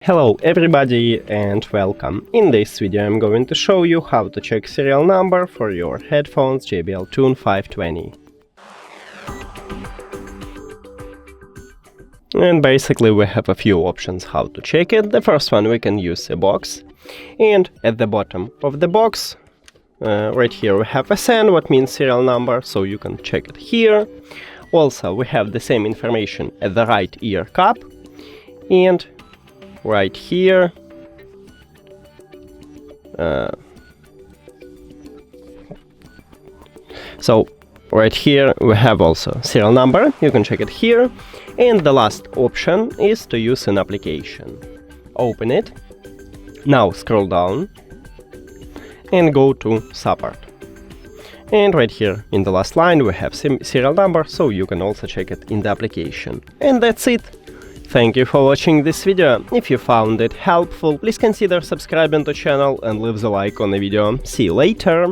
Hello everybody and welcome. In this video I'm going to show you how to check serial number for your headphones JBL Tune 520. And basically we have a few options how to check it. The first one, we can use a box, and at the bottom of the box right here we have a SAN, what means serial number, so you can check it here. Also we have the same information at the right ear cup, and right here so right here we have also serial number, you can check it here. And the last option is to use an application. Open it, now scroll down and go to support, and right here in the last line we have serial number, so you can also check it in the application. And that's it. Thank you for watching this video. If you found it helpful, please consider subscribing to the channel and leave the like on the video. See you later!